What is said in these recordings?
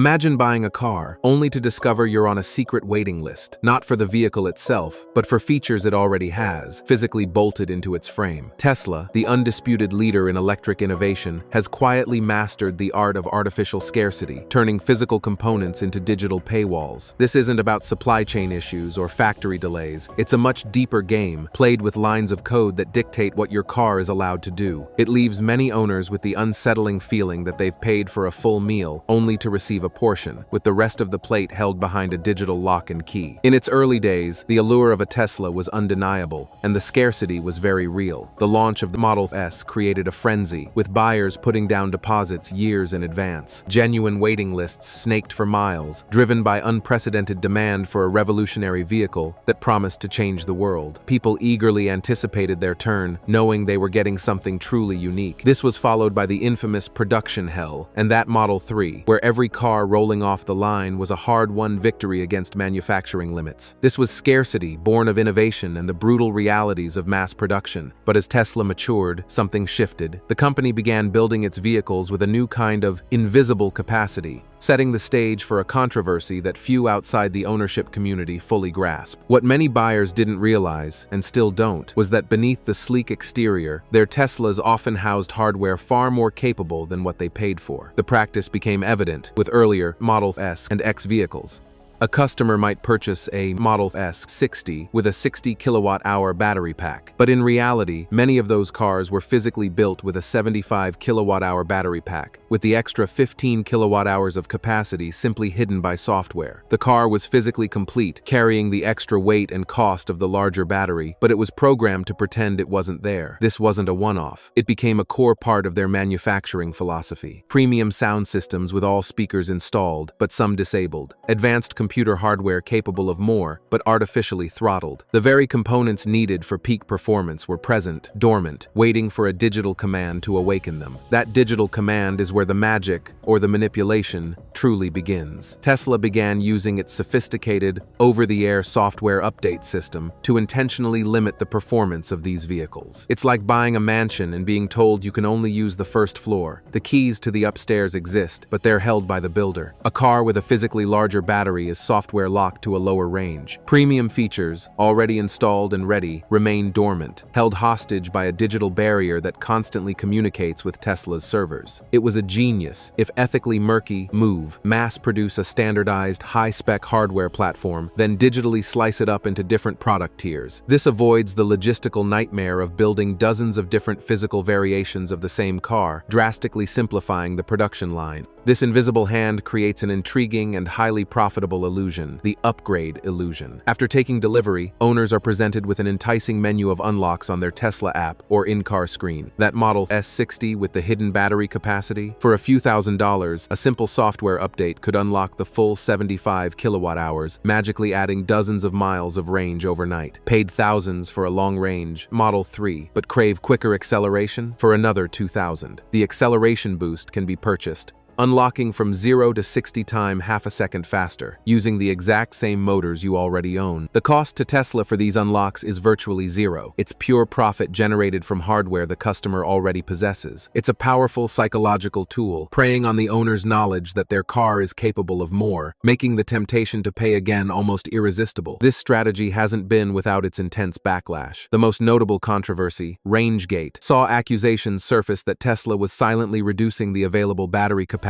Imagine buying a car, only to discover you're on a secret waiting list, not for the vehicle itself, but for features it already has, physically bolted into its frame. Tesla, the undisputed leader in electric innovation, has quietly mastered the art of artificial scarcity, turning physical components into digital paywalls. This isn't about supply chain issues or factory delays. It's a much deeper game, played with lines of code that dictate what your car is allowed to do. It leaves many owners with the unsettling feeling that they've paid for a full meal, only to receive a portion, with the rest of the plate held behind a digital lock and key. In its early days, the allure of a Tesla was undeniable, and the scarcity was very real. The launch of the Model S created a frenzy, with buyers putting down deposits years in advance. Genuine waiting lists snaked for miles, driven by unprecedented demand for a revolutionary vehicle that promised to change the world. People eagerly anticipated their turn, knowing they were getting something truly unique. This was followed by the infamous production hell, and that Model 3, where every car rolling off the line was a hard-won victory against manufacturing limits. This was scarcity, born of innovation and the brutal realities of mass production. But as Tesla matured, something shifted. The company began building its vehicles with a new kind of invisible capacity, setting the stage for a controversy that few outside the ownership community fully grasp. What many buyers didn't realize, and still don't, was that beneath the sleek exterior, their Teslas often housed hardware far more capable than what they paid for. The practice became evident with earlier Model S and X vehicles. A customer might purchase a Model S60 with a 60 kilowatt-hour battery pack, but in reality, many of those cars were physically built with a 75 kilowatt-hour battery pack, with the extra 15 kilowatt-hours of capacity simply hidden by software. The car was physically complete, carrying the extra weight and cost of the larger battery, but it was programmed to pretend it wasn't there. This wasn't a one-off. It became a core part of their manufacturing philosophy. Premium sound systems with all speakers installed, but some disabled. Advanced computer hardware capable of more, but artificially throttled. The very components needed for peak performance were present, dormant, waiting for a digital command to awaken them. That digital command is where the magic, or the manipulation, truly begins. Tesla began using its sophisticated, over-the-air software update system to intentionally limit the performance of these vehicles. It's like buying a mansion and being told you can only use the first floor. The keys to the upstairs exist, but they're held by the builder. A car with a physically larger battery is software locked to a lower range. Premium features, already installed and ready, remain dormant, held hostage by a digital barrier that constantly communicates with Tesla's servers. It was a genius, if ethically murky, move, mass-produce a standardized, high-spec hardware platform, then digitally slice it up into different product tiers. This avoids the logistical nightmare of building dozens of different physical variations of the same car, drastically simplifying the production line. This invisible hand creates an intriguing and highly profitable illusion, the upgrade illusion. After taking delivery, owners are presented with an enticing menu of unlocks on their Tesla app or in-car screen. That Model S60 with the hidden battery capacity? For a few $1,000s, a simple software update could unlock the full 75 kilowatt-hours, magically adding dozens of miles of range overnight. Paid thousands for a long-range Model 3, but crave quicker acceleration? For another $2,000. The acceleration boost can be purchased, unlocking from 0 to 60 times half a second faster, using the exact same motors you already own. The cost to Tesla for these unlocks is virtually zero. It's pure profit generated from hardware the customer already possesses. It's a powerful psychological tool, preying on the owner's knowledge that their car is capable of more, making the temptation to pay again almost irresistible. This strategy hasn't been without its intense backlash. The most notable controversy, RangeGate, saw accusations surface that Tesla was silently reducing the available battery capacity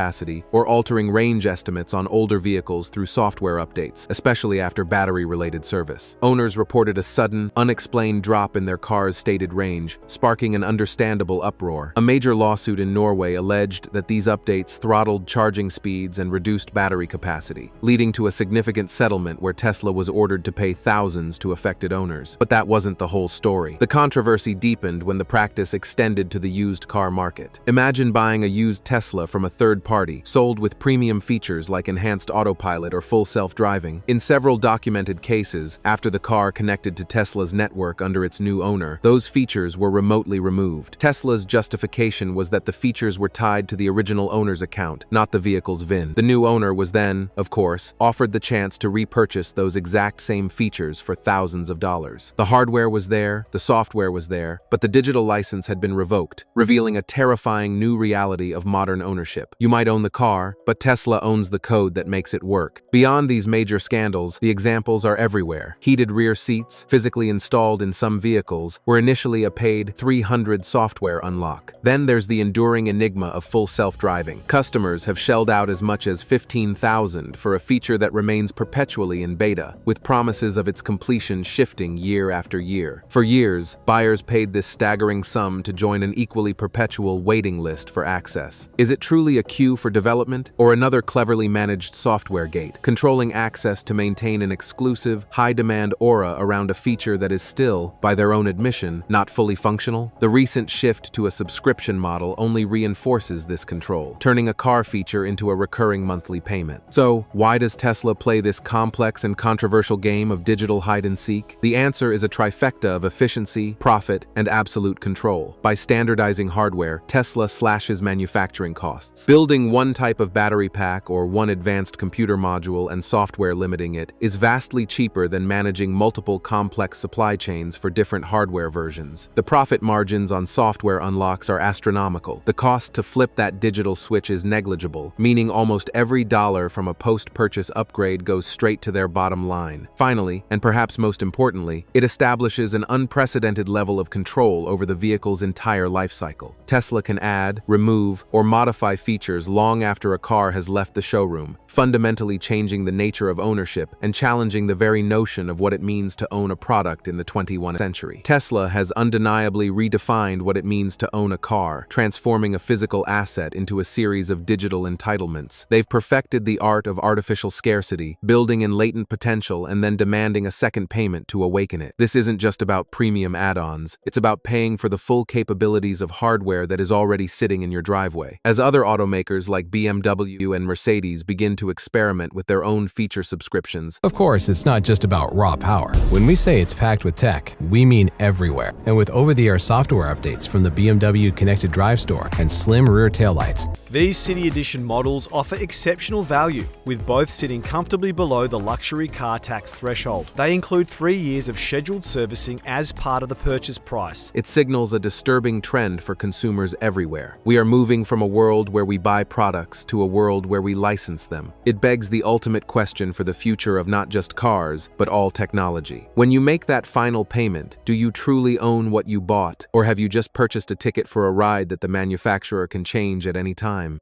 or altering range estimates on older vehicles through software updates, especially after battery-related service. Owners reported a sudden, unexplained drop in their car's stated range, sparking an understandable uproar. A major lawsuit in Norway alleged that these updates throttled charging speeds and reduced battery capacity, leading to a significant settlement where Tesla was ordered to pay thousands to affected owners. But that wasn't the whole story. The controversy deepened when the practice extended to the used car market. Imagine buying a used Tesla from a third party, sold with premium features like enhanced autopilot or full self-driving. In several documented cases, after the car connected to Tesla's network under its new owner, those features were remotely removed. Tesla's justification was that the features were tied to the original owner's account, not the vehicle's VIN. The new owner was then, of course, offered the chance to repurchase those exact same features for thousands of dollars. The hardware was there, the software was there, but the digital license had been revoked, revealing a terrifying new reality of modern ownership. You might own the car, but Tesla owns the code that makes it work. Beyond these major scandals, the examples are everywhere. Heated rear seats, physically installed in some vehicles, were initially a paid $300 software unlock. Then there's the enduring enigma of full self-driving. Customers have shelled out as much as $15,000 for a feature that remains perpetually in beta, with promises of its completion shifting year after year. For years, buyers paid this staggering sum to join an equally perpetual waiting list for access. Is it truly a queue for development, or another cleverly managed software gate, controlling access to maintain an exclusive, high-demand aura around a feature that is still, by their own admission, not fully functional? The recent shift to a subscription model only reinforces this control, turning a car feature into a recurring monthly payment. So, why does Tesla play this complex and controversial game of digital hide-and-seek? The answer is a trifecta of efficiency, profit, and absolute control. By standardizing hardware, Tesla slashes manufacturing costs. Building one type of battery pack or one advanced computer module and software limiting it is vastly cheaper than managing multiple complex supply chains for different hardware versions. The profit margins on software unlocks are astronomical. The cost to flip that digital switch is negligible, meaning almost every dollar from a post-purchase upgrade goes straight to their bottom line. Finally, and perhaps most importantly, it establishes an unprecedented level of control over the vehicle's entire life cycle. Tesla can add, remove, or modify features long after a car has left the showroom, fundamentally changing the nature of ownership and challenging the very notion of what it means to own a product in the 21st century. Tesla has undeniably redefined what it means to own a car, transforming a physical asset into a series of digital entitlements. They've perfected the art of artificial scarcity, building in latent potential and then demanding a second payment to awaken it. This isn't just about premium add-ons, it's about paying for the full capabilities of hardware that is already sitting in your driveway. As other automakers like BMW and Mercedes begin to experiment with their own feature subscriptions. Of course, it's not just about raw power. When we say it's packed with tech, we mean everywhere. And with over-the-air software updates from the BMW Connected Drive Store and slim rear taillights. These City Edition models offer exceptional value, with both sitting comfortably below the luxury car tax threshold. They include 3 years of scheduled servicing as part of the purchase price. It signals a disturbing trend for consumers everywhere. We are moving from a world where we buy products to a world where we license them. It begs the ultimate question for the future of not just cars, but all technology. When you make that final payment, do you truly own what you bought, or have you just purchased a ticket for a ride that the manufacturer can change at any time?